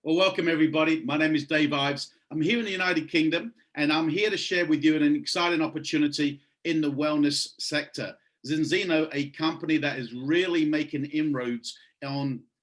Well, welcome everybody. My name is Dave Ives. I'm here in the United Kingdom and I'm here to share with you an exciting opportunity in the wellness sector. Zinzino, a company that is really making inroads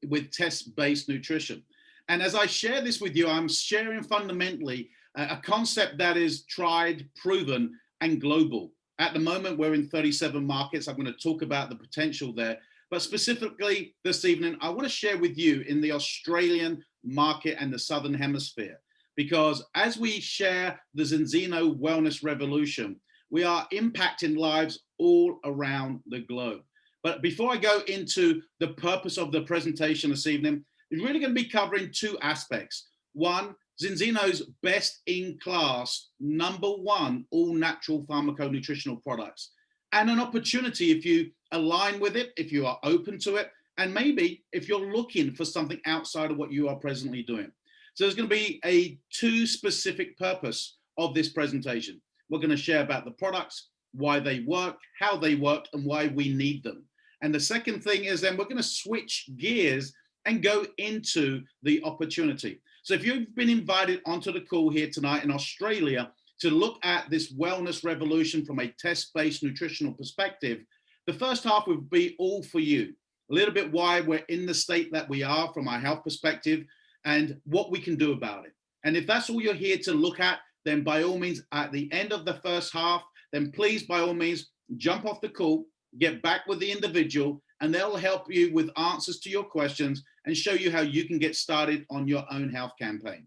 with test-based nutrition. And as I share this with you, I'm sharing fundamentally a concept that is tried, proven, and global. At the moment, we're in 37 markets. I'm going to talk about the potential there. But specifically this evening, I want to share with you in the Australian market and the Southern Hemisphere, because as we share the Zinzino wellness revolution, we are impacting lives all around the globe. But before I go into the purpose of the presentation this evening, it's really going to be covering two aspects. One, Zinzino's best in class, #1, all natural pharmaco-nutritional products, and an opportunity if you align with it, if you are open to it, and maybe if you're looking for something outside of what you are presently doing. So there's going to be two specific purpose of this presentation. We're going to share about the products, why they work, how they work, and why we need them. And the second thing is then we're going to switch gears and go into the opportunity. So if you've been invited onto the call here tonight in Australia to look at this wellness revolution from a test-based nutritional perspective, the first half will be all for you. A little bit why we're in the state that we are from our health perspective and what we can do about it. And if that's all you're here to look at, then by all means, at the end of the first half, then please, by all means, jump off the call, get back with the individual, and they'll help you with answers to your questions and show you how you can get started on your own health campaign.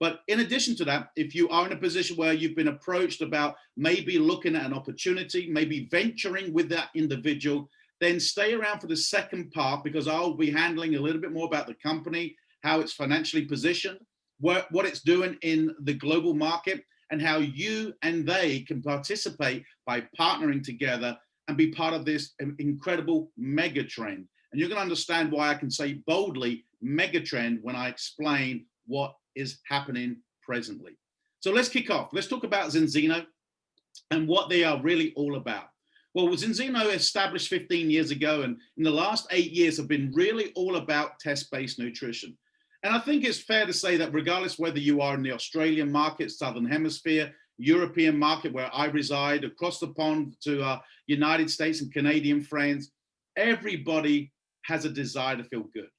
But in addition to that, if you are in a position where you've been approached about maybe looking at an opportunity, maybe venturing with that individual, then stay around for the second part, because I'll be handling a little bit more about the company, how it's financially positioned, what it's doing in the global market, and how you and they can participate by partnering together and be part of this incredible mega trend. And you're going to understand why I can say boldly mega trend when I explain what is happening presently. So let's kick off. Let's talk about Zinzino and what they are really all about. Well, Zinzino established 15 years ago, and in the last 8 years have been really all about test-based nutrition. And I think it's fair to say that regardless whether you are in the Australian market, Southern Hemisphere, European market where I reside, across the pond to United States and Canadian friends, everybody has a desire to feel good,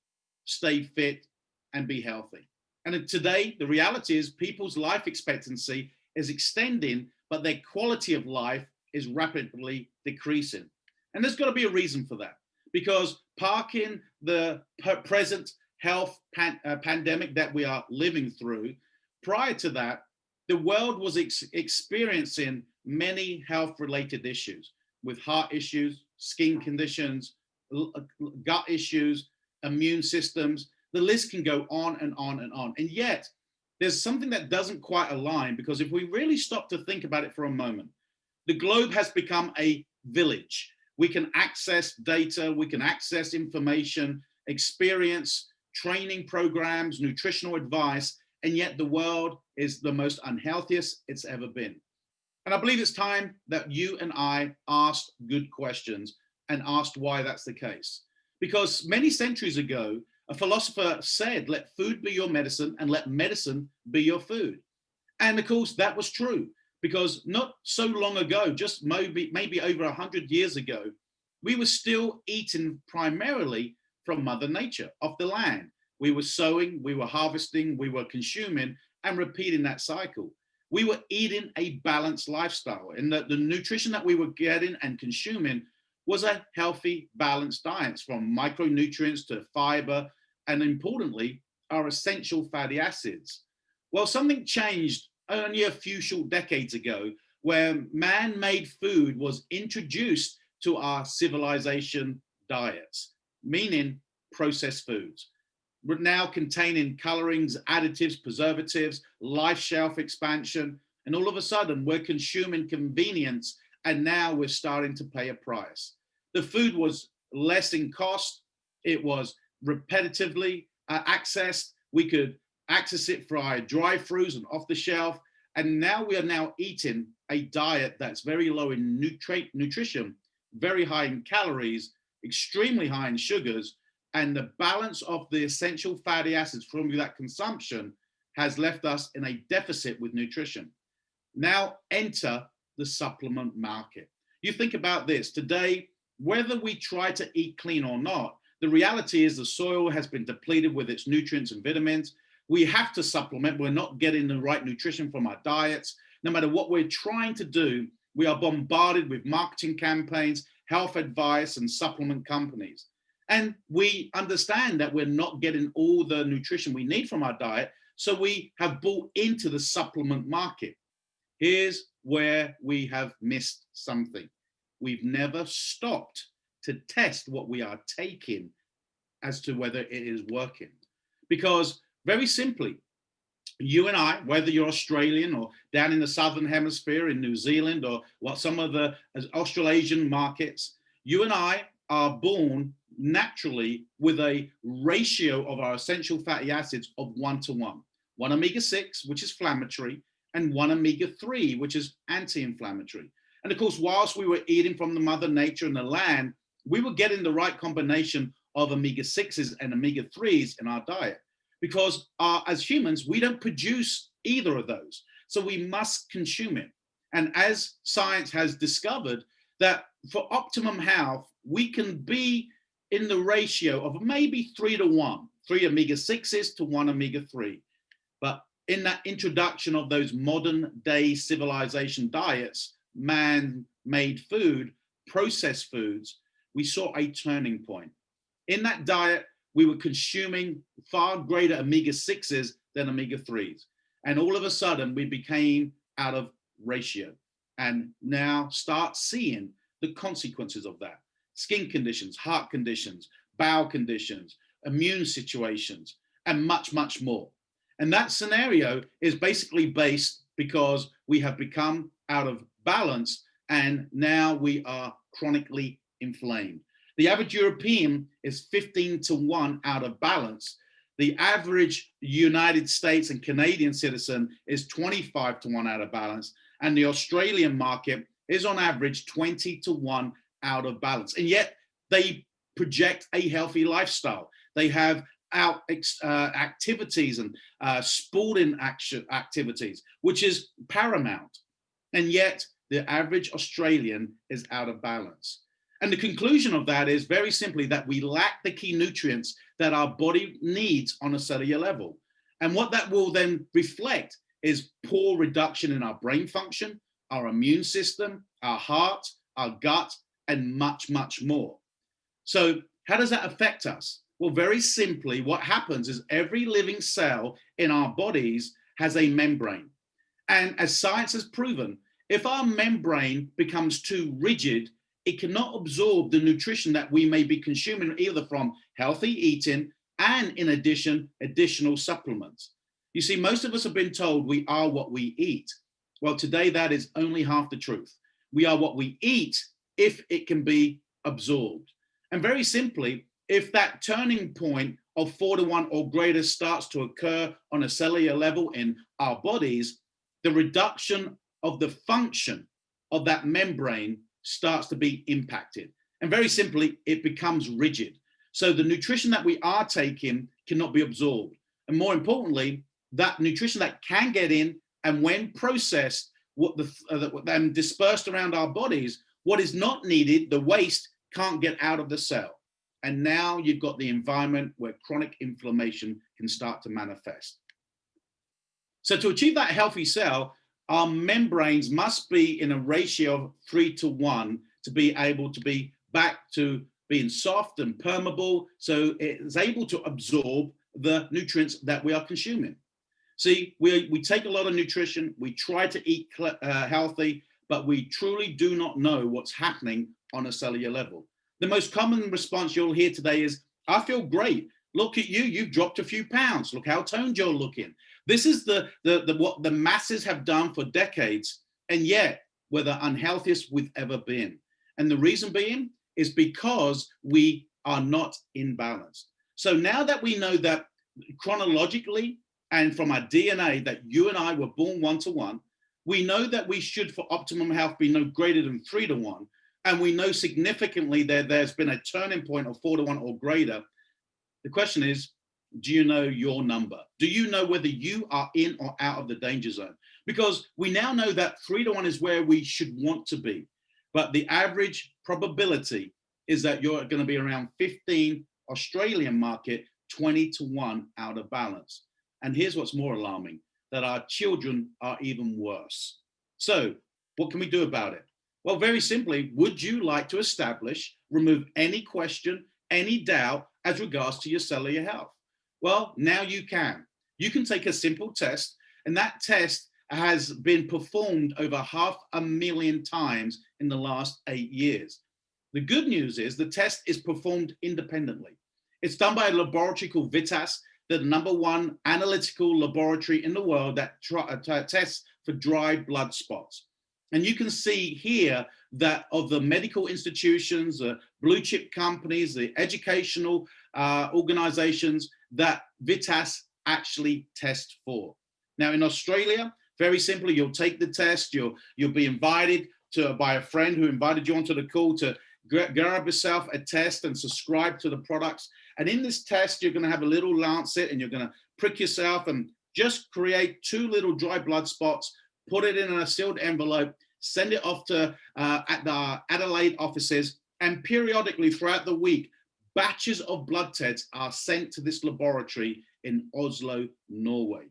stay fit, and be healthy. And today, the reality is people's life expectancy is extending, but their quality of life is rapidly decreasing. And there's got to be a reason for that, because parking the present health pandemic that we are living through, prior to that, the world was experiencing many health-related issues with heart issues, skin conditions, gut issues, immune systems. The list can go on and on and on. And yet, there's something that doesn't quite align, because if we really stop to think about it for a moment, the globe has become a village. We can access data, we can access information, experience, training programs, nutritional advice, and yet the world is the most unhealthiest it's ever been. And I believe it's time that you and I asked good questions and asked why that's the case. Because many centuries ago, a philosopher said, let food be your medicine and let medicine be your food. And of course, that was true, because not so long ago, just maybe over 100 years ago, we were still eating primarily from Mother Nature, off the land. We were sowing, we were harvesting, we were consuming, and repeating that cycle. We were eating a balanced lifestyle, and the nutrition that we were getting and consuming was a healthy, balanced diet, from micronutrients to fiber, and importantly, our essential fatty acids. Well, something changed only a few short decades ago, where man-made food was introduced to our civilization diets, meaning processed foods, now containing colorings, additives, preservatives, life shelf expansion, and all of a sudden we're consuming convenience, and now we're starting to pay a price. The food was less in cost, it was repetitively accessed, we could access it via drive-thrus and off the shelf, and now we are now eating a diet that's very low in nutrition, very high in calories, extremely high in sugars, and the balance of the essential fatty acids from that consumption has left us in a deficit with nutrition. Now enter the supplement market. You think about this today, whether we try to eat clean or not, the reality is the soil has been depleted with its nutrients and vitamins. We have to supplement. We're not getting the right nutrition from our diets. No matter what we're trying to do, we are bombarded with marketing campaigns, health advice, and supplement companies. And we understand that we're not getting all the nutrition we need from our diet. So we have bought into the supplement market. Here's where we have missed something. We've never stopped to test what we are taking as to whether it is working. Because very simply, you and I, whether you're Australian or down in the Southern Hemisphere in New Zealand or what some of the Australasian markets, you and I are born naturally with a ratio of our essential fatty acids of 1:1. One omega-6, which is inflammatory, and one omega-3, which is anti-inflammatory. And of course, whilst we were eating from the mother nature and the land, we were getting the right combination of omega-6s and omega-3s in our diet. Because as humans, we don't produce either of those. So we must consume it. And as science has discovered that for optimum health, we can be in the ratio of maybe 3:1, 3 omega-6s to 1 omega-3. But in that introduction of those modern day civilization diets, man-made food, processed foods, we saw a turning point. In that diet, we were consuming far greater omega-6s than omega-3s. And all of a sudden, we became out of ratio. And now start seeing the consequences of that. Skin conditions, heart conditions, bowel conditions, immune situations, and much, much more. And that scenario is basically based because we have become out of balance and now we are chronically inflamed. The average European is 15:1 out of balance. The average United States and Canadian citizen is 25:1 out of balance. And the Australian market is on average 20:1 out of balance. And yet they project a healthy lifestyle. They have out activities and sporting activities, which is paramount. And yet the average Australian is out of balance. And the conclusion of that is very simply that we lack the key nutrients that our body needs on a cellular level. And what that will then reflect is poor reduction in our brain function, our immune system, our heart, our gut, and much, much more. So how does that affect us? Well, very simply, what happens is every living cell in our bodies has a membrane. And as science has proven, if our membrane becomes too rigid, it cannot absorb the nutrition that we may be consuming either from healthy eating and in addition, additional supplements. You see, most of us have been told we are what we eat. Well, today that is only half the truth. We are what we eat if it can be absorbed. And very simply, if that turning point of 4:1 or greater starts to occur on a cellular level in our bodies, the reduction of the function of that membrane starts to be impacted. And very simply, it becomes rigid. So the nutrition that we are taking cannot be absorbed. And more importantly, that nutrition that can get in and when processed, then dispersed around our bodies, what is not needed, the waste, can't get out of the cell. And now you've got the environment where chronic inflammation can start to manifest. So to achieve that healthy cell, our membranes must be in a ratio of 3:1 to be able to be back to being soft and permeable, so it is able to absorb the nutrients that we are consuming. See, we take a lot of nutrition, we try to eat healthy, but we truly do not know what's happening on a cellular level. The most common response you'll hear today is, I feel great. Look at you, you've dropped a few pounds. Look how toned you're looking. This is what the masses have done for decades, and yet we're the unhealthiest we've ever been. And the reason being is because we are not in balance. So now that we know that chronologically and from our DNA that you and I were born 1:1, we know that we should, for optimum health, be no greater than 3:1. And we know significantly that there's been a turning point of 4:1 or greater. The question is, do you know your number? Do you know whether you are in or out of the danger zone? Because we now know that 3-to-1 is where we should want to be. But the average probability is that you're going to be around 15 Australian market, 20-to-1 out of balance. And here's what's more alarming, that our children are even worse. So what can we do about it? Well, very simply, would you like to establish, remove any question, any doubt as regards to your cellular health? Well, now you can. You can take a simple test, and that test has been performed over 500,000 times in the last 8 years. The good news is the test is performed independently. It's done by a laboratory called Vitas, the #1 analytical laboratory in the world that tests for dry blood spots. And you can see here that of the medical institutions, the blue chip companies, the educational organizations that Vitas actually test for. Now in Australia, very simply, you'll take the test, you'll be invited by a friend who invited you onto the call to grab yourself a test and subscribe to the products. And in this test, you're going to have a little lancet and you're going to prick yourself and just create 2 little dry blood spots, put it in a sealed envelope, send it off to at the Adelaide offices, and periodically throughout the week, batches of blood tests are sent to this laboratory in Oslo, Norway.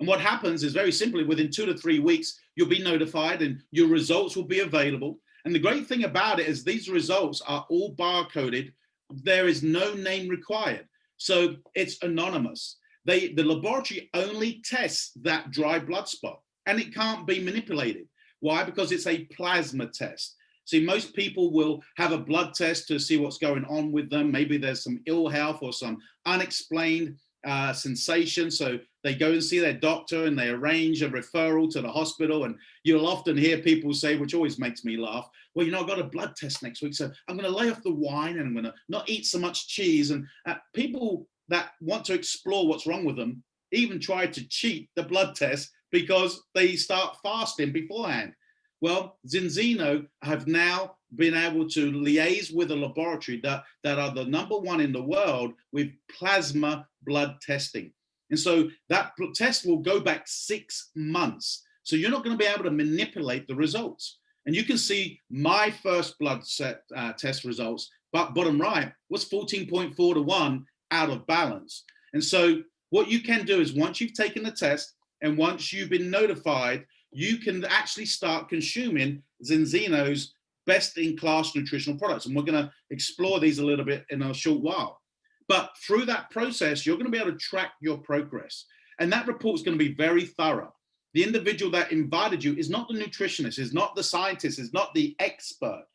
And what happens is very simply, within 2 to 3 weeks, you'll be notified and your results will be available. And the great thing about it is these results are all barcoded. There is no name required. So it's anonymous. The laboratory only tests that dry blood spot, and it can't be manipulated. Why? Because it's a plasma test. See, most people will have a blood test to see what's going on with them. Maybe there's some ill health or some unexplained sensation. So they go and see their doctor and they arrange a referral to the hospital. And you'll often hear people say, which always makes me laugh, well, you know, I've got a blood test next week, so I'm going to lay off the wine and I'm going to not eat so much cheese. And people that want to explore what's wrong with them even try to cheat the blood test because they start fasting beforehand. Well, Zinzino have now been able to liaise with a laboratory that are the #1 in the world with plasma blood testing. And so that test will go back 6 months. So you're not going to be able to manipulate the results. And you can see my first blood test results, but bottom right was 14.4 to 1 out of balance. And so what you can do is once you've taken the test and once you've been notified, you can actually start consuming Zinzino's best-in-class nutritional products. And we're going to explore these a little bit in a short while. But through that process, you're going to be able to track your progress. And that report is going to be very thorough. The individual that invited you is not the nutritionist, is not the scientist, is not the expert,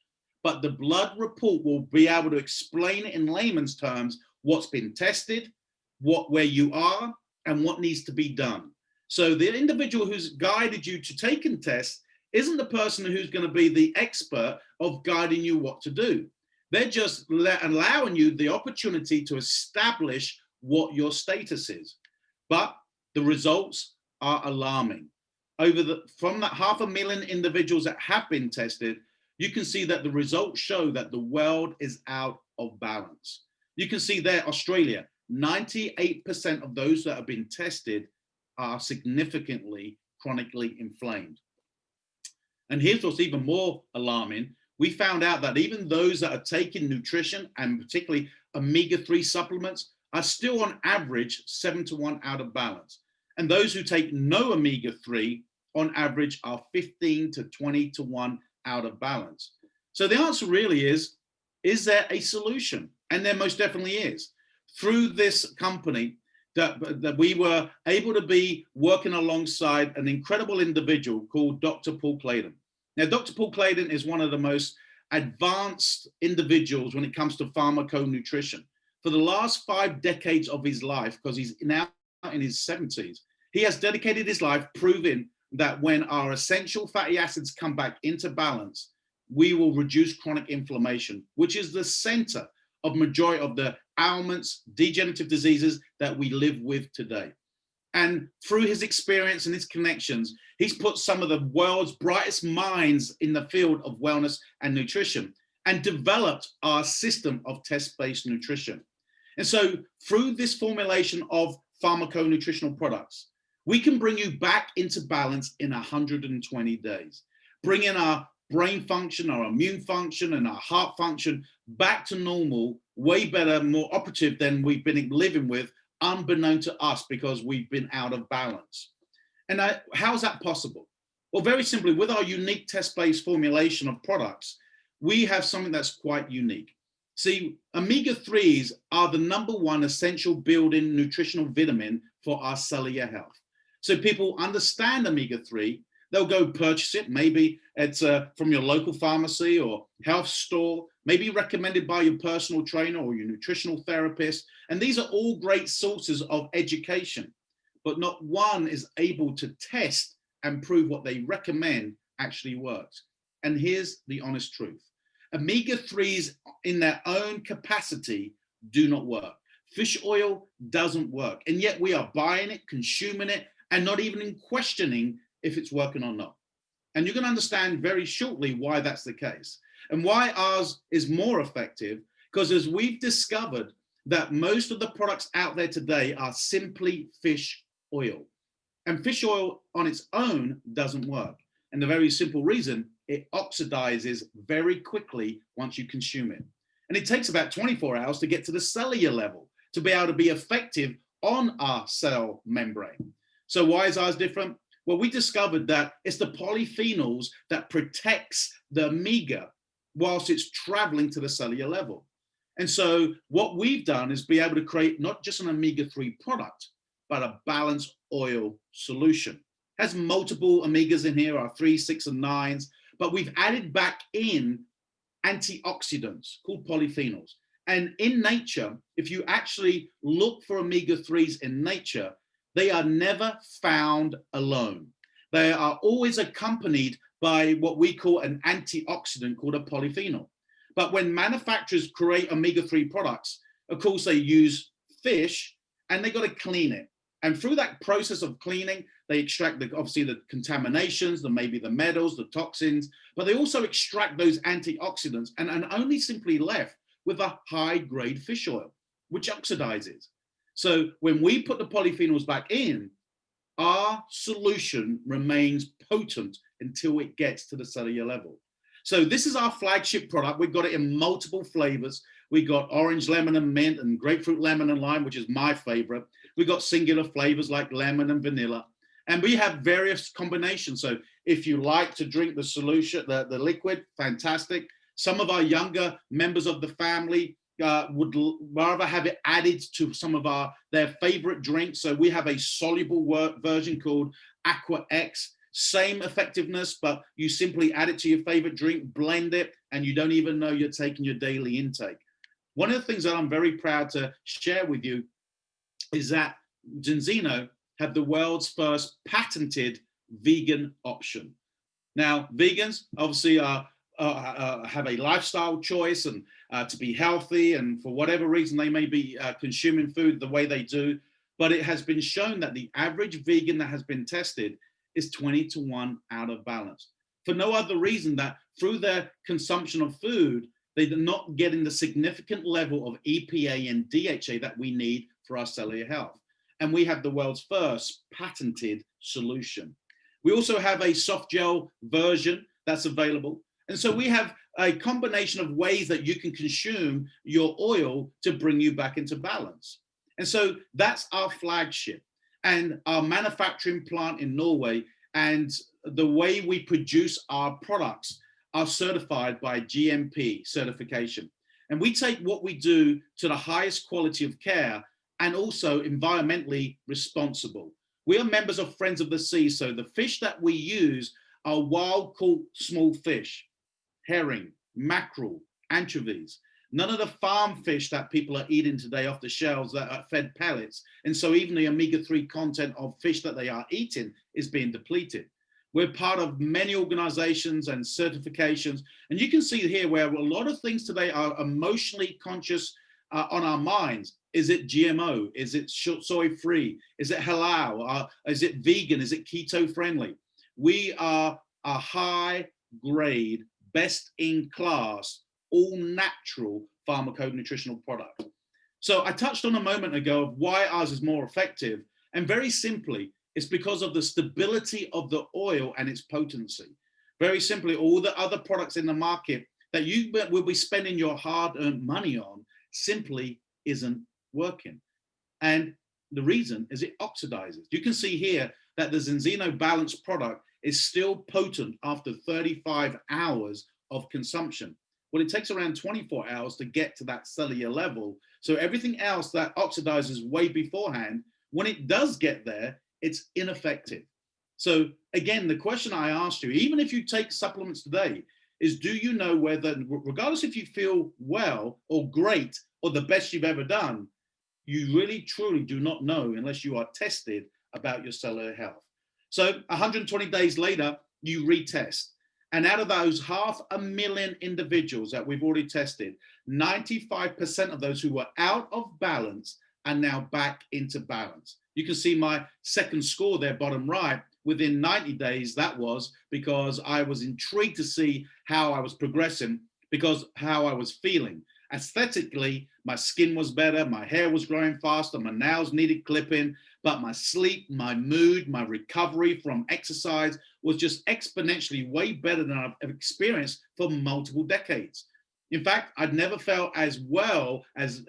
but the blood report will be able to explain in layman's terms what's been tested, where you are, and what needs to be done. So the individual who's guided you to take a test isn't the person who's going to be the expert of guiding you what to do. They're just allowing you the opportunity to establish what your status is. But the results are alarming. From that 500,000 individuals that have been tested, you can see that the results show that the world is out of balance. You can see there, Australia, 98% of those that have been tested are significantly chronically inflamed. And here's what's even more alarming. We found out that even those that are taking nutrition and particularly omega-3 supplements are still on average 7 to 1 out of balance. And those who take no omega-3 on average are 15 to 20 to 1 out of balance. So the answer really is there a solution? And there most definitely is. Through this company, that we were able to be working alongside an incredible individual called Dr. Paul Clayton. Now, Dr. Paul Clayton is one of the most advanced individuals when it comes to pharmaconutrition. For the last 5 decades of his life, because he's now in his 70s, he has dedicated his life proving that when our essential fatty acids come back into balance, we will reduce chronic inflammation, which is the center of majority of the ailments, degenerative diseases that we live with today. And through his experience and his connections, he's put some of the world's brightest minds in the field of wellness and nutrition and developed our system of test-based nutrition. And so through this formulation of pharmaconutritional products, we can bring you back into balance in 120 days, bring in our brain function, our immune function, and our heart function back to normal, way better, more operative than we've been living with, unbeknown to us because we've been out of balance. And how is that possible? Well, very simply, with our unique test-based formulation of products, we have something that's quite unique. See, omega-3s are the #1 essential building nutritional vitamin for our cellular health. So people understand omega-3, they'll go purchase it. Maybe it's from your local pharmacy or health store, maybe recommended by your personal trainer or your nutritional therapist. And these are all great sources of education, but not one is able to test and prove what they recommend actually works. And here's the honest truth. Omega-3s in their own capacity do not work. Fish oil doesn't work. And yet we are buying it, consuming it, and not even questioning if it's working or not. And you're going to understand very shortly why that's the case and why ours is more effective, because as we've discovered that most of the products out there today are simply fish oil. And fish oil on its own doesn't work. And the very simple reason, it oxidizes very quickly once you consume it. And it takes about 24 hours to get to the cellular level to be able to be effective on our cell membrane. So why is ours different? Well, we discovered that it's the polyphenols that protects the omega whilst it's traveling to the cellular level. And so what we've done is be able to create not just an omega-3 product, but a balanced oil solution. It has multiple omegas in here, our 3, 6, and 9s, but we've added back in antioxidants called polyphenols. And in nature, if you actually look for omega-3s in nature, they are never found alone. They are always accompanied by what we call an antioxidant called a polyphenol. But when manufacturers create omega-3 products, of course, they use fish and they got to clean it. And through that process of cleaning, they extract obviously the contaminations, maybe the metals, the toxins, but they also extract those antioxidants and only simply left with a high-grade fish oil, which oxidizes. So when we put the polyphenols back in, our solution remains potent until it gets to the cellular level. So this is our flagship product. We've got it in multiple flavors. We got orange, lemon, and mint, and grapefruit, lemon, and lime, which is my favorite. We've got singular flavors like lemon and vanilla. And we have various combinations. So if you like to drink the solution, the liquid, fantastic. Some of our younger members of the family would rather have it added to some of their favorite drinks. So we have a soluble version called Aqua X. Same effectiveness, but you simply add it to your favorite drink, blend it, and you don't even know you're taking your daily intake. One of the things that I'm very proud to share with you is that Genzino have the world's first patented vegan option. Now, vegans obviously have a lifestyle choice and to be healthy, and for whatever reason they may be consuming food the way they do, but it has been shown that the average vegan that has been tested is 20-1 out of balance. For no other reason that through their consumption of food, they're not getting the significant level of EPA and DHA that we need for our cellular health. And we have the world's first patented solution. We also have a soft gel version that's available. And so we have a combination of ways that you can consume your oil to bring you back into balance. And so that's our flagship. And our manufacturing plant in Norway and the way we produce our products are certified by GMP certification. And we take what we do to the highest quality of care and also environmentally responsible. We are members of Friends of the Sea, so the fish that we use are wild caught small fish, herring, mackerel, anchovies. None of the farm fish that people are eating today off the shelves that are fed pellets. And so even the omega-3 content of fish that they are eating is being depleted. We're part of many organizations and certifications. And you can see here where a lot of things today are emotionally conscious on our minds. Is it GMO? Is it soy-free? Is it halal? Is it vegan? Is it keto-friendly? We are a high-grade, best-in-class, all-natural pharmaconutritional product. So I touched on a moment ago of why ours is more effective. And very simply, it's because of the stability of the oil and its potency. Very simply, all the other products in the market that you will be spending your hard-earned money on simply isn't working. And the reason is it oxidizes. You can see here that the Zenzino Balance product is still potent after 35 hours of consumption. Well, it takes around 24 hours to get to that cellular level. So everything else that oxidizes way beforehand, when it does get there, it's ineffective. So again, the question I asked you, even if you take supplements today, is do you know whether, regardless if you feel well or great or the best you've ever done, you really truly do not know unless you are tested about your cellular health. So 120 days later, you retest. And out of those 500,000 individuals that we've already tested, 95% of those who were out of balance are now back into balance. You can see my second score there, bottom right. Within 90 days, that was because I was intrigued to see how I was progressing, because how I was feeling. Aesthetically, my skin was better, my hair was growing faster, my nails needed clipping, but my sleep, my mood, my recovery from exercise was just exponentially way better than I've experienced for multiple decades. In fact, I'd never felt as well as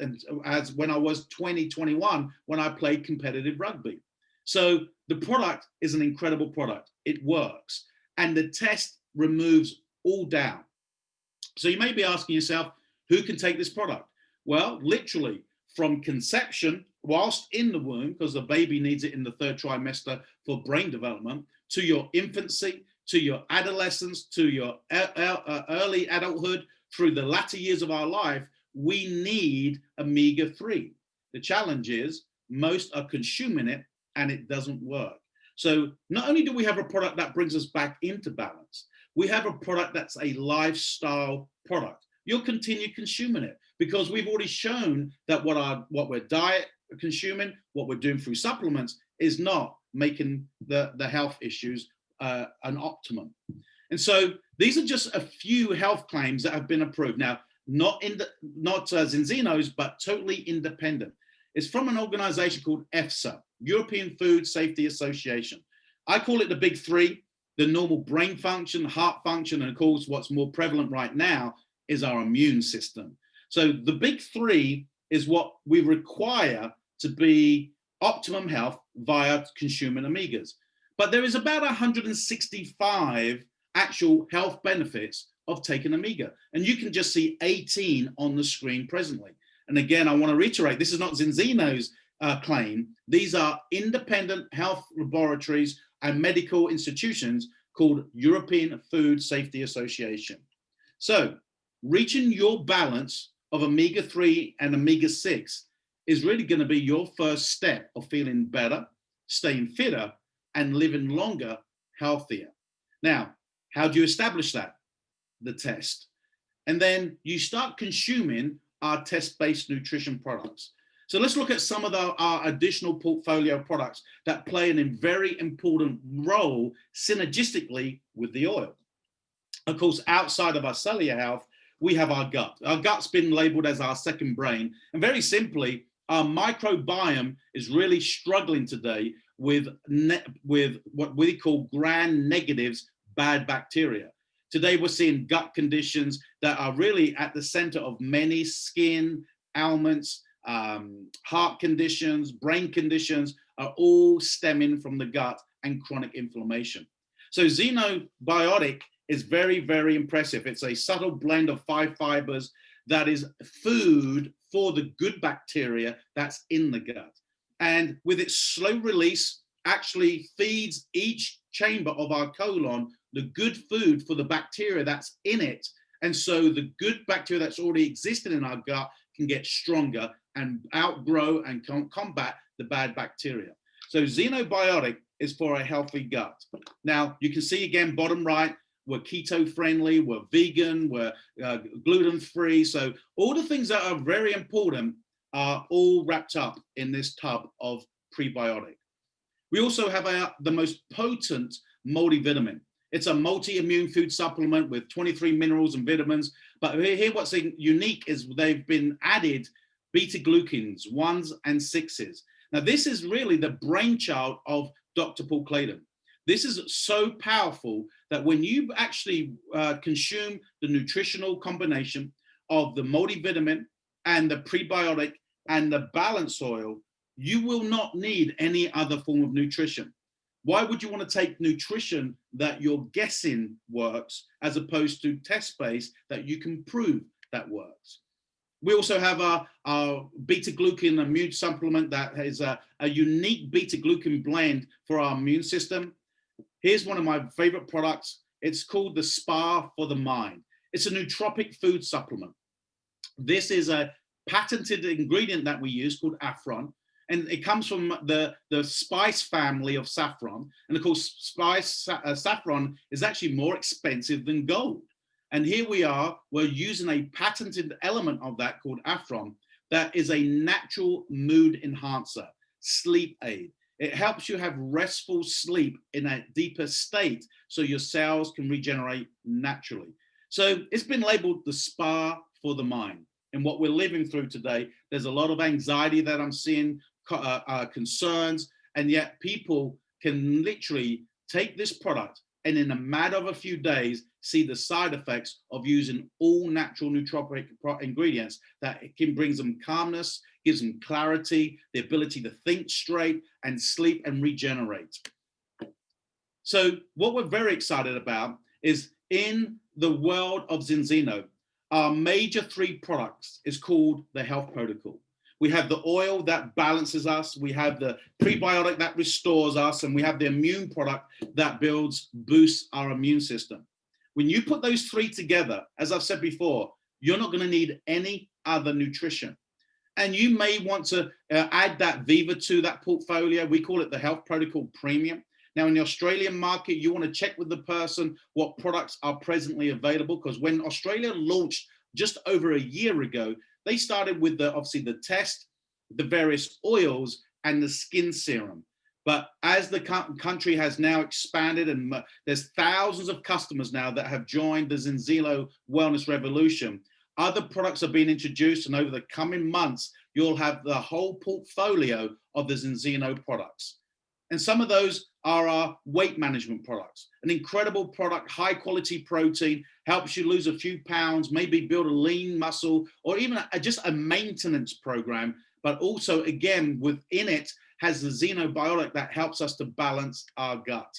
when I was 20, 21, when I played competitive rugby. So the product is an incredible product. It works. And the test removes all doubt. So you may be asking yourself, who can take this product? Well, literally from conception, whilst in the womb, because the baby needs it in the third trimester for brain development, to your infancy, to your adolescence, to your early adulthood, through the latter years of our life, we need omega-3. The challenge is most are consuming it and it doesn't work. So not only do we have a product that brings us back into balance, we have a product that's a lifestyle product. You'll continue consuming it because we've already shown that what we're diet consuming, what we're doing through supplements is not making the health issues an optimum. And so these are just a few health claims that have been approved. Now, not Zenzino's, but totally independent. It's from an organization called EFSA, European Food Safety Association. I call it the big three: the normal brain function, heart function, and of course, what's more prevalent right now is our immune system. So the big three is what we require to be optimum health via consuming omegas. But there is about 165 actual health benefits of taking omega. And you can just see 18 on the screen presently. And again, I want to reiterate, this is not Zenzino's claim. These are independent health laboratories and medical institutions called European Food Safety Association. So reaching your balance of omega-3 and omega-6 is really going to be your first step of feeling better, staying fitter, and living longer, healthier. Now, how do you establish that? The test. And then you start consuming our test-based nutrition products. So let's look at some of our additional portfolio products that play a very important role synergistically with the oil. Of course, outside of our cellular health, we have our gut. Our gut's been labeled as our second brain. And very simply, our microbiome is really struggling today with what we call gram-negatives, bad bacteria. Today, we're seeing gut conditions that are really at the center of many skin ailments, heart conditions, brain conditions are all stemming from the gut and chronic inflammation. So Xenobiotic is very, very impressive. It's a subtle blend of 5 fibers that is food for the good bacteria that's in the gut. And with its slow release, actually feeds each chamber of our colon the good food for the bacteria that's in it. And so the good bacteria that's already existed in our gut can get stronger and outgrow and combat the bad bacteria. So Xenobiotic is for a healthy gut. Now, you can see again, bottom right, we're keto friendly, we're vegan, we're gluten free. So all the things that are very important are all wrapped up in this tub of prebiotic. We also have the most potent multivitamin. It's a multi-immune food supplement with 23 minerals and vitamins. But here what's unique is they've been added beta glucans, 1s and 6s. Now, this is really the brainchild of Dr. Paul Clayton. This is so powerful that when you actually consume the nutritional combination of the multivitamin and the prebiotic and the balance oil, you will not need any other form of nutrition. Why would you want to take nutrition that you're guessing works as opposed to test-based that you can prove that works? We also have our beta glucan immune supplement that is a unique beta glucan blend for our immune system. Here's one of my favorite products. It's called the Spa for the Mind. It's a nootropic food supplement. This is a patented ingredient that we use called Afron, and it comes from the spice family of saffron. And of course, saffron is actually more expensive than gold. And here we are, we're using a patented element of that called Afron that is a natural mood enhancer, sleep aid. It helps you have restful sleep in a deeper state so your cells can regenerate naturally. So it's been labeled the spa for the mind. And what we're living through today, there's a lot of anxiety that I'm seeing, concerns, and yet people can literally take this product and in a matter of a few days, see the side effects of using all natural nootropic ingredients that it can bring them calmness, gives them clarity, the ability to think straight and sleep and regenerate. So what we're very excited about is in the world of Zinzino, our major 3 products is called the Health Protocol. We have the oil that balances us, we have the prebiotic that restores us, and we have the immune product that boosts our immune system. When you put those 3 together, as I've said before, you're not going to need any other nutrition. And you may want to add that Viva to that portfolio. We call it the Health Protocol Premium. Now, in the Australian market, you want to check with the person what products are presently available, because when Australia launched just over a year ago, they started with obviously the test, the various oils, and the skin serum. But as the country has now expanded and there's thousands of customers now that have joined the Zinzino Wellness Revolution, other products are being introduced, and over the coming months, you'll have the whole portfolio of the Zinzino products. And some of those are our weight management products. An incredible product, high quality protein, helps you lose a few pounds, maybe build a lean muscle, or even just a maintenance program. But also, again, within it has the xenobiotic that helps us to balance our gut.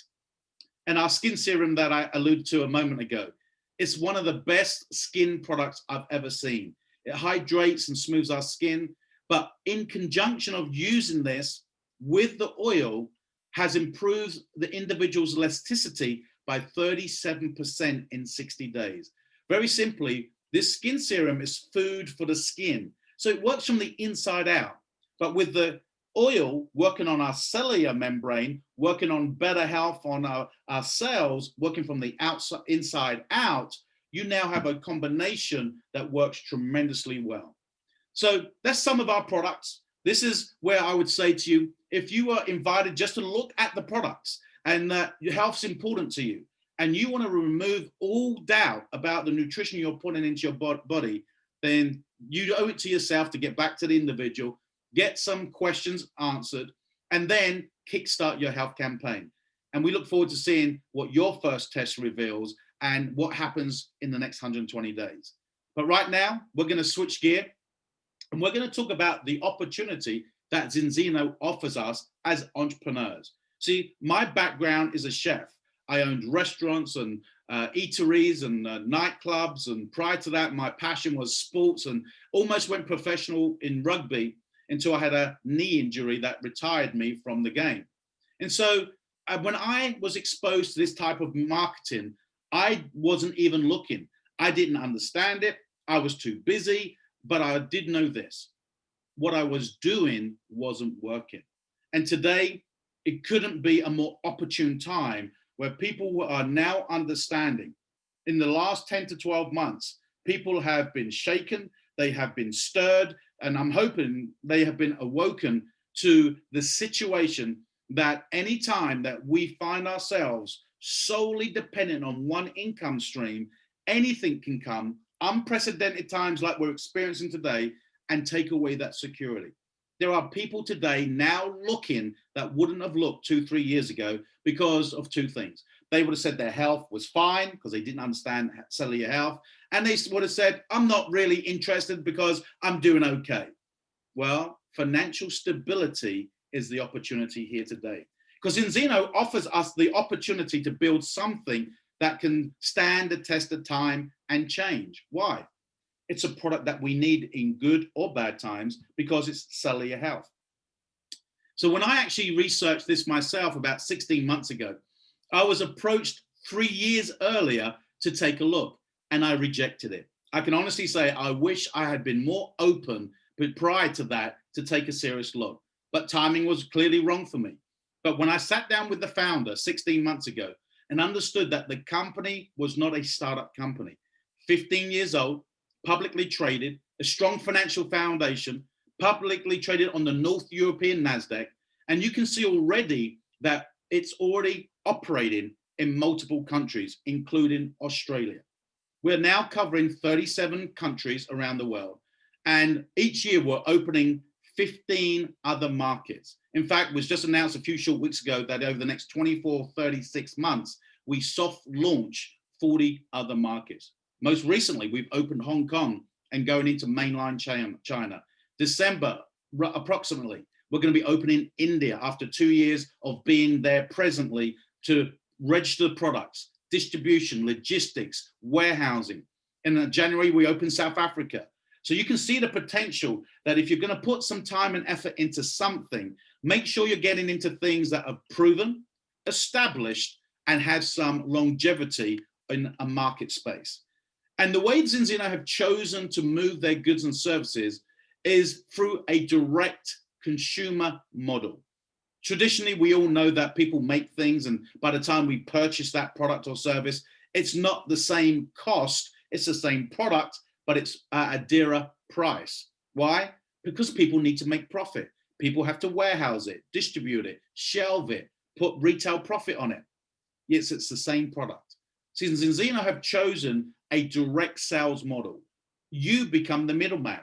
And our skin serum that I alluded to a moment ago, it's one of the best skin products I've ever seen. It hydrates and smooths our skin, but in conjunction of using this with the oil, has improved the individual's elasticity by 37% in 60 days. Very simply, this skin serum is food for the skin. So it works from the inside out, but with the oil working on our cellular membrane, working on better health on our cells, working from the outside, inside out, you now have a combination that works tremendously well. So that's some of our products. This is where I would say to you, if you are invited just to look at the products and your health's important to you, and you want to remove all doubt about the nutrition you're putting into your body, then you owe it to yourself to get back to the individual, get some questions answered, and then kickstart your health campaign. And we look forward to seeing what your first test reveals and what happens in the next 120 days. But right now, we're going to switch gear. And we're going to talk about the opportunity that Zinzino offers us as entrepreneurs. See, my background is a chef. I owned restaurants and eateries and nightclubs. And prior to that, my passion was sports, and almost went professional in rugby until I had a knee injury that retired me from the game. And so when I was exposed to this type of marketing, I wasn't even looking. I didn't understand it. I was too busy. But I did know this, what I was doing wasn't working. And today, it couldn't be a more opportune time where people are now understanding. In the last 10 to 12 months, people have been shaken, they have been stirred, and I'm hoping they have been awoken to the situation that any time that we find ourselves solely dependent on one income stream, anything can come. Unprecedented times like we're experiencing today, and take away that security. There are people today now looking that wouldn't have looked 2-3 years ago because of two things. They would have said their health was fine because they didn't understand cellular health. And they would have said, I'm not really interested because I'm doing okay. Well, financial stability is the opportunity here today. Because Enzino offers us the opportunity to build something that can stand the test of time and change. Why? It's a product that we need in good or bad times because it's cellular health. So when I actually researched this myself about 16 months ago, I was approached 3 years earlier to take a look, and I rejected it. I can honestly say I wish I had been more open, but prior to that, to take a serious look. But timing was clearly wrong for me. But when I sat down with the founder 16 months ago and understood that the company was not a startup company, 15 years old, publicly traded, a strong financial foundation, publicly traded on the North European NASDAQ, and you can see already that it's already operating in multiple countries, including Australia. We're now covering 37 countries around the world, and each year we're opening 15 other markets. In fact, it was just announced a few short weeks ago that over the next 24, 36 months, we soft launch 40 other markets. Most recently, we've opened Hong Kong and going into mainland China. December, approximately, we're going to be opening India after 2 years of being there presently to register products, distribution, logistics, warehousing. In January, we open South Africa. So you can see the potential that if you're going to put some time and effort into something, make sure you're getting into things that are proven, established, and have some longevity in a market space. And the way Zinzino have chosen to move their goods and services is through a direct consumer model. Traditionally, we all know that people make things, and by the time we purchase that product or service, it's not the same cost, it's the same product, but it's at a dearer price. Why? Because people need to make profit. People have to warehouse it, distribute it, shelve it, put retail profit on it. Yes, it's the same product. Since Zinzino have chosen a direct sales model, you become the middleman.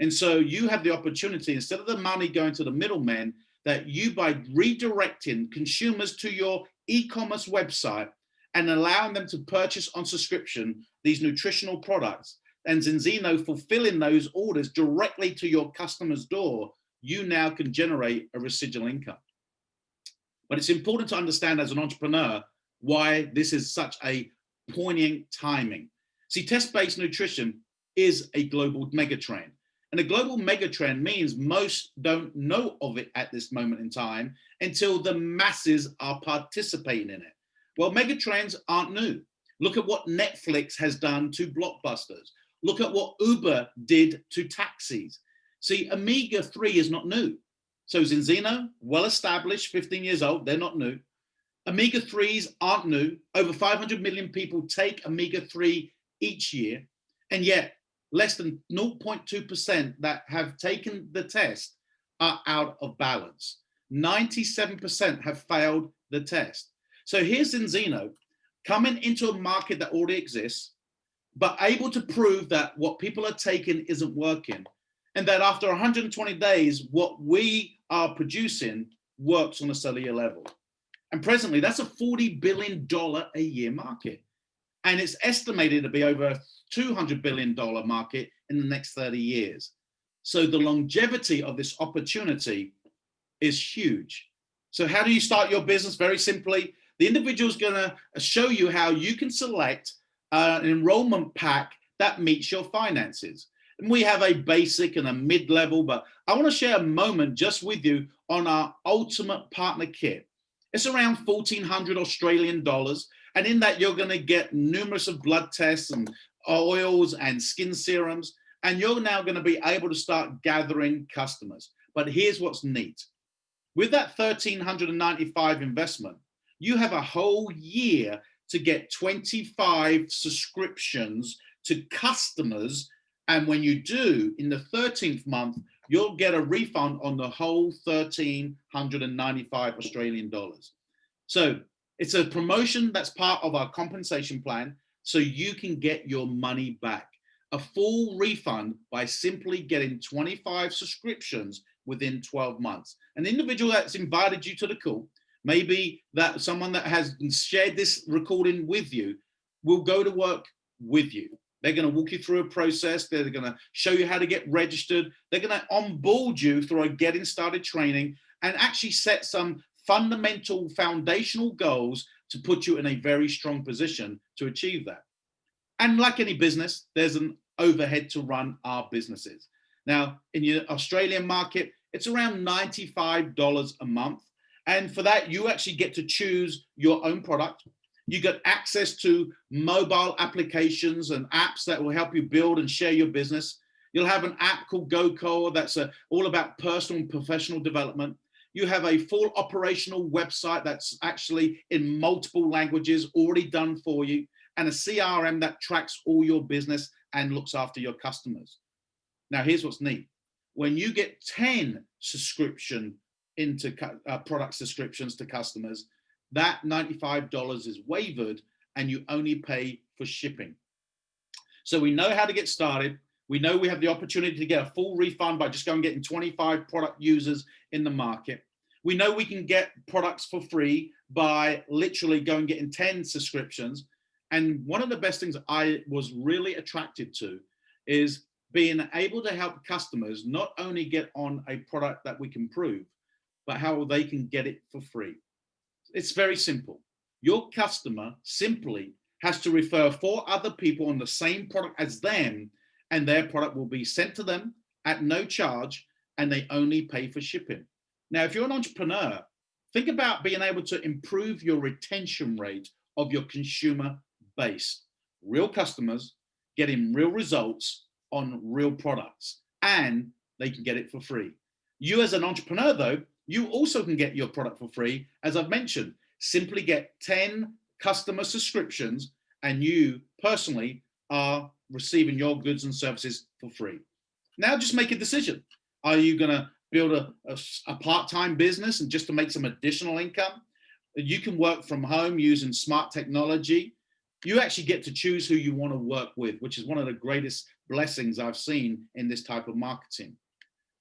And so you have the opportunity, instead of the money going to the middleman, that you, by redirecting consumers to your e-commerce website and allowing them to purchase on subscription these nutritional products, and Zinzino fulfilling those orders directly to your customer's door, you now can generate a residual income. But it's important to understand as an entrepreneur why this is such a poignant timing. See, test-based nutrition is a global megatrend. And a global megatrend means most don't know of it at this moment in time until the masses are participating in it. Well, megatrends aren't new. Look at what Netflix has done to blockbusters. Look at what Uber did to taxis. See, omega-3 is not new. So Zinzino, well-established, 15 years old, they're not new. Omega-3s aren't new. Over 500 million people take omega-3 each year, and yet less than 0.2% that have taken the test are out of balance. 97% have failed the test. So here's Zinzino coming into a market that already exists, but able to prove that what people are taking isn't working, and that after 120 days, what we are producing works on a cellular level. And presently, that's a $40 billion a year market. And it's estimated to be over a $200 billion market in the next 30 years. So the longevity of this opportunity is huge. So how do you start your business? Very simply, the individual is going to show you how you can select an enrollment pack that meets your finances. And we have a basic and a mid-level, but I want to share a moment just with you on our Ultimate Partner Kit. It's around 1,400 Australian dollars. And in that, you're going to get numerous of blood tests and oils and skin serums. And you're now going to be able to start gathering customers. But here's what's neat. With that 1,395 investment, you have a whole year to get 25 subscriptions to customers. And when you do, in the 13th month, you'll get a refund on the whole 1,395 Australian dollars. So it's a promotion that's part of our compensation plan, so you can get your money back. a full refund by simply getting 25 subscriptions within 12 months. An individual that's invited you to the call, maybe that someone that has shared this recording with you, will go to work with you. They're going to walk you through a process. They're going to show you how to get registered. They're going to onboard you through a getting started training and actually set some fundamental foundational goals to put you in a very strong position to achieve that. And like any business, there's an overhead to run our businesses. Now, in your Australian market, it's around $95 a month. And for that, you actually get to choose your own product. You get access to mobile applications and apps that will help you build and share your business. You'll have an app called GoCore that's all about personal and professional development. You have a full operational website that's actually in multiple languages already done for you, and a CRM that tracks all your business and looks after your customers. Now, here's what's neat. When you get 10 subscription into product subscriptions to customers, that $95 is waived and you only pay for shipping. So we know how to get started. We know we have the opportunity to get a full refund by just going and getting 25 product users in the market. We know we can get products for free by literally going and getting 10 subscriptions. And one of the best things I was really attracted to is being able to help customers not only get on a product that we can prove, but how they can get it for free. It's very simple. Your customer simply has to refer 4 other people on the same product as them, and their product will be sent to them at no charge, and they only pay for shipping. Now, if you're an entrepreneur, think about being able to improve your retention rate of your consumer base. Real customers getting real results on real products, and they can get it for free. You as an entrepreneur, though, you also can get your product for free. As I've mentioned, simply get 10 customer subscriptions and you personally are receiving your goods and services for free. Now just make a decision. Are you going to build a part-time business and just to make some additional income? You can work from home using smart technology. You actually get to choose who you want to work with, which is one of the greatest blessings I've seen in this type of marketing.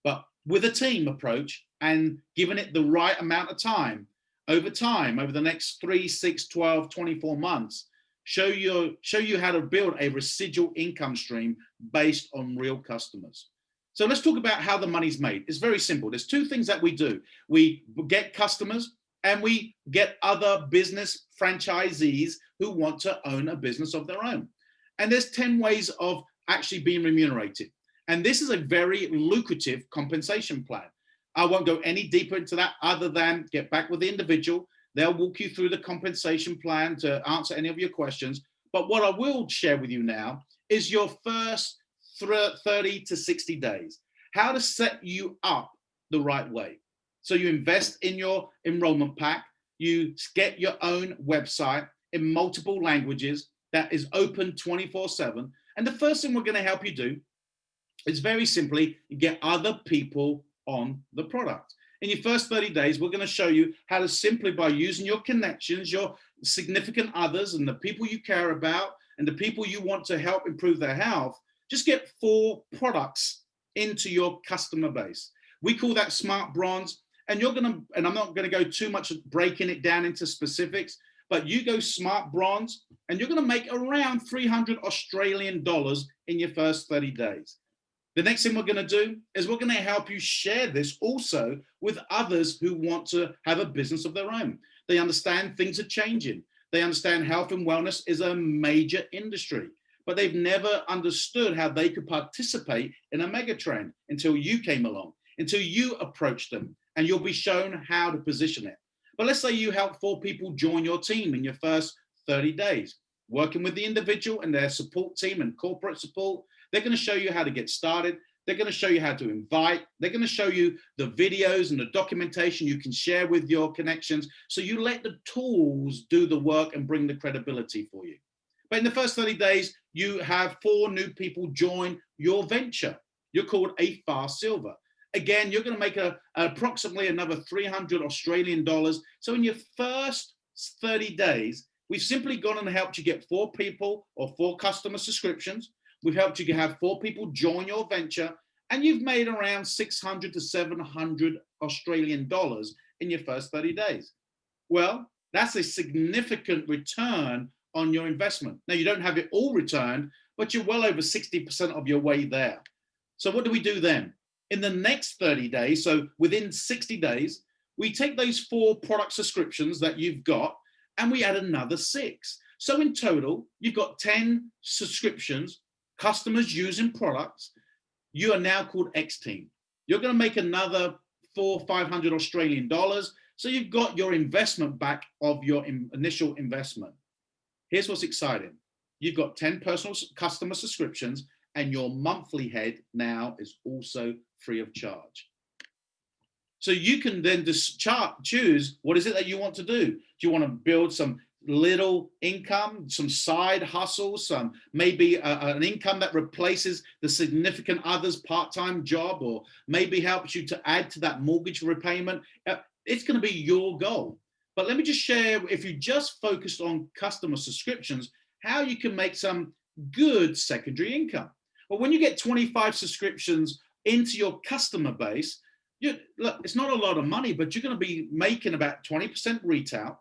But with a team approach and giving it the right amount of time, over the next 3, 6, 12, 24 months, show you how to build a residual income stream based on real customers. So let's talk about how the money's made. It's very simple. There's 2 things that we do. We get customers and we get other business franchisees who want to own a business of their own. And there's 10 ways of actually being remunerated. And this is a very lucrative compensation plan. I won't go any deeper into that other than get back with the individual. They'll walk you through the compensation plan to answer any of your questions. But what I will share with you now is your first 30 to 60 days, how to set you up the right way. So you invest in your enrollment pack, you get your own website in multiple languages that is open 24/7. And the first thing we're going to help you do is very simply get other people on the product. In your first 30 days, we're going to show you how to simply, by using your connections, your significant others and the people you care about and the people you want to help improve their health, just get 4 products into your customer base. We call that Smart Bronze. And I'm not going to go too much breaking it down into specifics, but you go Smart Bronze and you're going to make around 300 Australian dollars in your first 30 days. The next thing we're going to do is we're going to help you share this also with others who want to have a business of their own. They understand things are changing. They understand health and wellness is a major industry, but they've never understood how they could participate in a mega trend until you came along, until you approached them, and you'll be shown how to position it. But let's say you help 4 people join your team in your first 30 days, working with the individual and their support team and corporate support. They're going to show you how to get started. They're going to show you how to invite. They're going to show you the videos and the documentation you can share with your connections. So you let the tools do the work and bring the credibility for you. But in the first 30 days, you have 4 new people join your venture. You're called a Fast Silver. Again, you're going to make approximately another 300 Australian dollars. So in your first 30 days, we've simply gone and helped you get 4 people or 4 customer subscriptions. We've helped you have 4 people join your venture, and you've made around 600 to 700 Australian dollars in your first 30 days. Well, that's a significant return on your investment. Now, you don't have it all returned, but you're well over 60% of your way there. So what do we do then? In the next 30 days, so within 60 days, we take those 4 product subscriptions that you've got and we add another 6. So in total, you've got 10 subscriptions, customers using products. You are now called X Team. You're going to make another 400-500 Australian dollars. So you've got your investment back of your initial investment. Here's what's exciting. You've got 10 personal customer subscriptions and your monthly head now is also free of charge. So you can then just choose what is it that you want to do. Do you want to build some little income, some side hustles, some maybe an income that replaces the significant other's part-time job, or maybe helps you to add to that mortgage repayment? It's going to be your goal. But let me just share, if you just focused on customer subscriptions, how you can make some good secondary income. Well, when you get 25 subscriptions into your customer base, look, it's not a lot of money, but you're going to be making about 20% retail,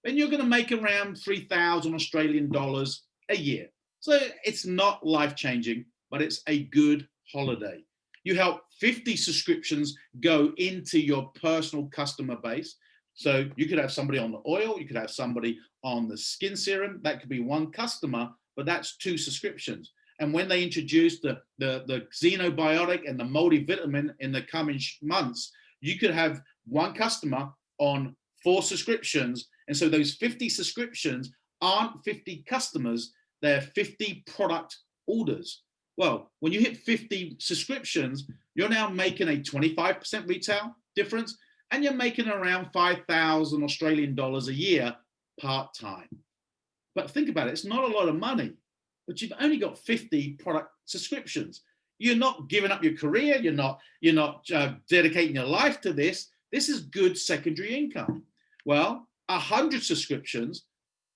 and you're going to make around 3,000 Australian dollars a year. So it's not life-changing, but it's a good holiday. You help 50 subscriptions go into your personal customer base. So you could have somebody on the oil, you could have somebody on the skin serum. That could be one customer, but that's 2 subscriptions. And when they introduce the xenobiotic and the multivitamin in the coming months, you could have one customer on 4 subscriptions. And so those 50 subscriptions aren't 50 customers, they're 50 product orders. Well, when you hit 50 subscriptions, you're now making a 25% retail difference, and you're making around 5,000 Australian dollars a year part-time. But think about it, it's not a lot of money, but you've only got 50 product subscriptions. You're not giving up your career, you're not dedicating your life to this. This is good secondary income. Well, 100 subscriptions,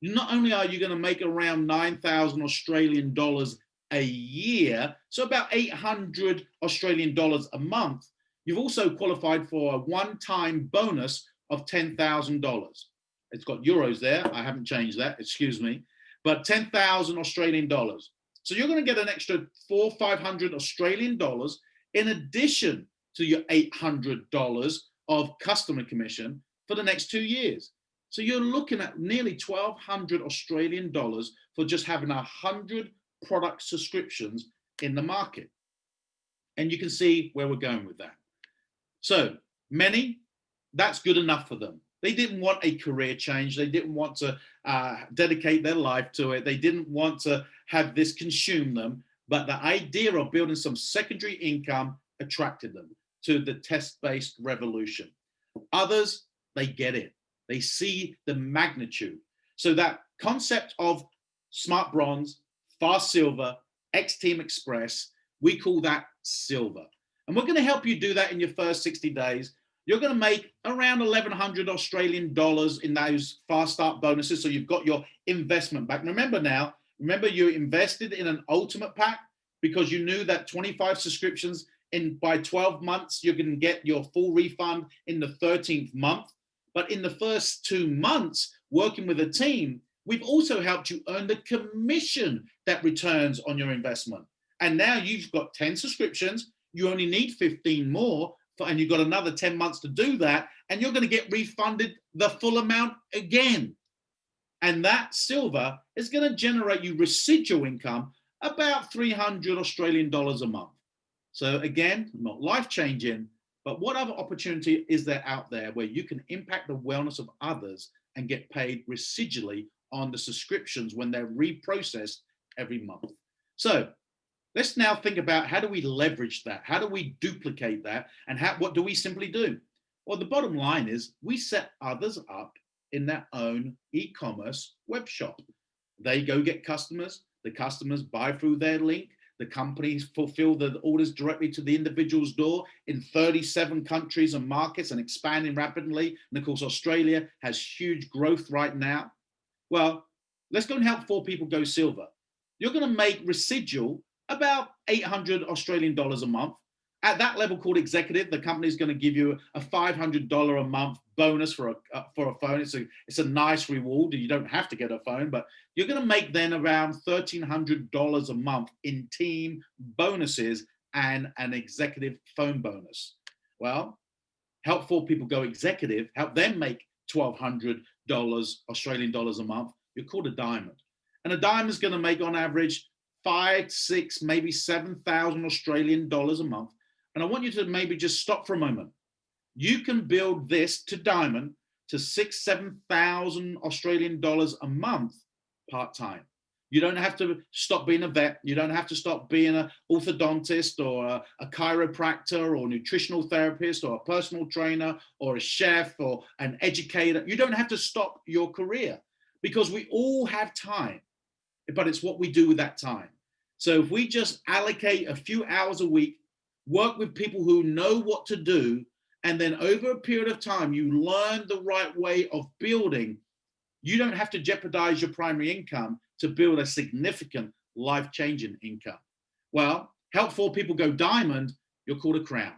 not only are you going to make around 9,000 Australian dollars a year, so about 800 Australian dollars a month, you've also qualified for a one-time bonus of $10,000. It's got euros there. I haven't changed that, excuse me, but 10,000 Australian dollars. So you're going to get an extra 400-500 Australian dollars in addition to your $800 of customer commission for the next 2 years. So you're looking at nearly 1,200 Australian dollars for just having 100 product subscriptions in the market. And you can see where we're going with that. So many, that's good enough for them. They didn't want a career change. They didn't want to dedicate their life to it. They didn't want to have this consume them. But the idea of building some secondary income attracted them to the test-based revolution. Others, they get it. They see the magnitude. So that concept of Smart Bronze, Fast Silver, X Team Express, we call that silver. And we're going to help you do that in your first 60 days. You're going to make around 1,100 Australian dollars in those fast start bonuses. So you've got your investment back. Remember you invested in an ultimate pack because you knew that 25 subscriptions by 12 months, you're going to get your full refund in the 13th month. But in the first 2 months working with a team, we've also helped you earn the commission that returns on your investment. And now you've got 10 subscriptions. You only need 15 more, and you've got another 10 months to do that. And you're going to get refunded the full amount again. And that silver is going to generate you residual income about 300 Australian dollars a month. So again, not life-changing, but what other opportunity is there out there where you can impact the wellness of others and get paid residually on the subscriptions when they're reprocessed every month? So let's now think about, how do we leverage that? How do we duplicate that? And what do we simply do? Well, the bottom line is we set others up in their own e-commerce web shop. They go get customers, the customers buy through their link, the companies fulfill the orders directly to the individual's door in 37 countries and markets and expanding rapidly. And of course, Australia has huge growth right now. Well, let's go and help 4 people go silver. You're going to make residual About 800 Australian dollars a month. At that level called executive, the company is going to give you a $500 a month bonus for a phone. It's a nice reward. You don't have to get a phone, but you're going to make then around $1,300 a month in team bonuses and an executive phone bonus. Well, help 4 people go executive, help them make $1,200 Australian dollars a month. You're called a diamond, and a diamond is going to make on average 5, 6, maybe 7,000 Australian dollars a month. And I want you to maybe just stop for a moment. You can build this to diamond to 6, 7,000 Australian dollars a month part-time. You don't have to stop being a vet. You don't have to stop being an orthodontist or a chiropractor or nutritional therapist or a personal trainer or a chef or an educator. You don't have to stop your career because we all have time, but it's what we do with that time. So if we just allocate a few hours a week, work with people who know what to do, and then over a period of time, you learn the right way of building, you don't have to jeopardize your primary income to build a significant life-changing income. Well, help 4 people go diamond, you're called a crown.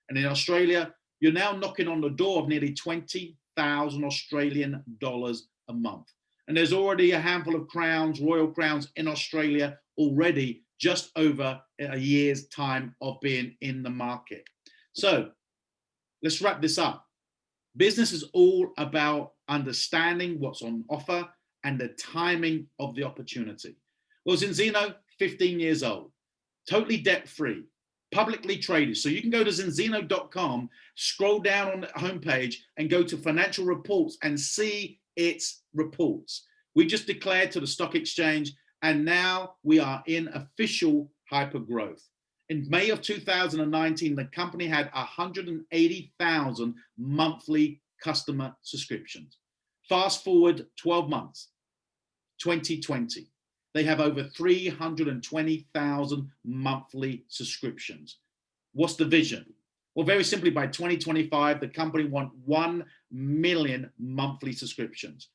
And in Australia, you're now knocking on the door of nearly 20,000 Australian dollars a month. And there's already a handful of crowns, royal crowns in Australia already, just over a year's time of being in the market. So let's wrap this up. Business is all about understanding what's on offer and the timing of the opportunity. Well, Zinzino, 15 years old, totally debt-free, publicly traded. So you can go to zinzino.com, scroll down on the homepage and go to financial reports and see its reports. We just declared to the stock exchange, and now we are in official hyper growth. In May of 2019, the company had 180,000 monthly customer subscriptions. Fast forward 12 months, 2020, they have over 320,000 monthly subscriptions. What's the vision? Well, very simply, by 2025, the company wants 1 million monthly subscriptions.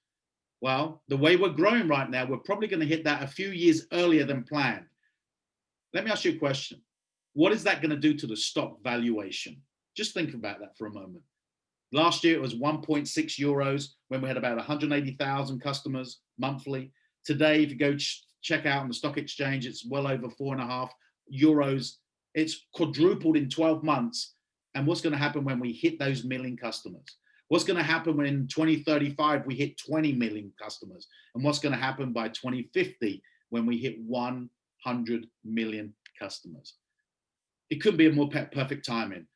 Well, the way we're growing right now, we're probably going to hit that a few years earlier than planned. Let me ask you a question. What is that going to do to the stock valuation? Just think about that for a moment. Last year, it was 1.6 euros when we had about 180,000 customers monthly. Today, if you go check out on the stock exchange, it's well over 4.5 euros. It's quadrupled in 12 months. And what's going to happen when we hit those million customers? What's going to happen when in 2035 we hit 20 million customers? And what's going to happen by 2050 when we hit 100 million customers? It couldn't be a more perfect timing.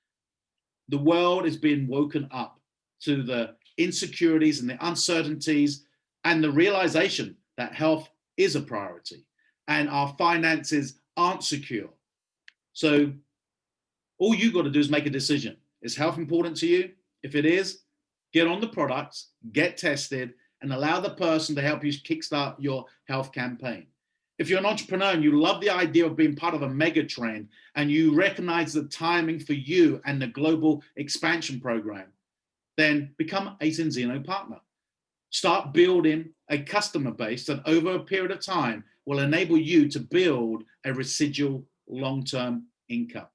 The world is being woken up to the insecurities and the uncertainties and the realization that health is a priority and our finances aren't secure. So all you got to do is make a decision. Is health important to you? If it is, get on the products, get tested, and allow the person to help you kickstart your health campaign. If you're an entrepreneur and you love the idea of being part of a mega trend and you recognize the timing for you and the global expansion program, then become a Zinzino partner. Start building a customer base that over a period of time will enable you to build a residual long-term income.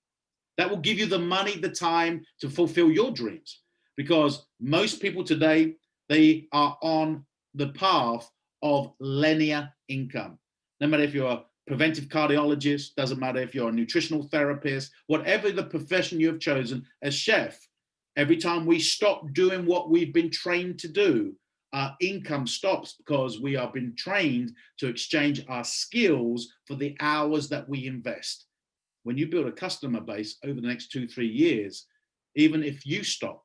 That will give you the money, the time to fulfill your dreams. Because most people today, they are on the path of linear income. No matter if you're a preventive cardiologist, doesn't matter if you're a nutritional therapist, whatever the profession you have chosen, as chef, every time we stop doing what we've been trained to do, our income stops because we have been trained to exchange our skills for the hours that we invest. When you build a customer base over the next 2-3 years, even if you stop,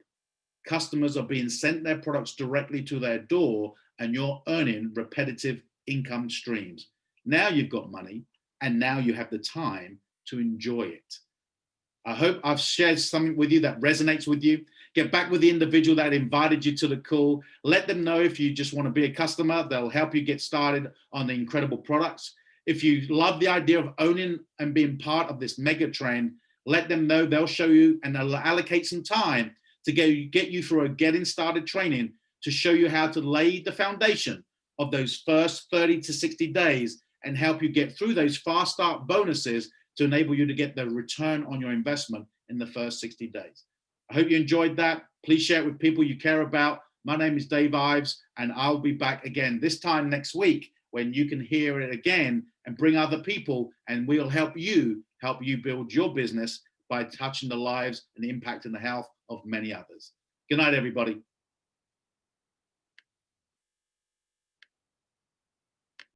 customers are being sent their products directly to their door and you're earning repetitive income streams. Now you've got money and now you have the time to enjoy it. I hope I've shared something with you that resonates with you. Get back with the individual that invited you to the call. Let them know if you just want to be a customer. They'll help you get started on the incredible products. If you love the idea of owning and being part of this mega trend, let them know. They'll show you and they'll allocate some time to get you through a getting started training to show you how to lay the foundation of those first 30 to 60 days and help you get through those fast start bonuses to enable you to get the return on your investment in the first 60 days. I hope you enjoyed that. Please share it with people you care about. My name is Dave Ives, and I'll be back again this time next week when you can hear it again and bring other people, and we'll help you build your business by touching the lives and impacting the health of many others. Good night, everybody.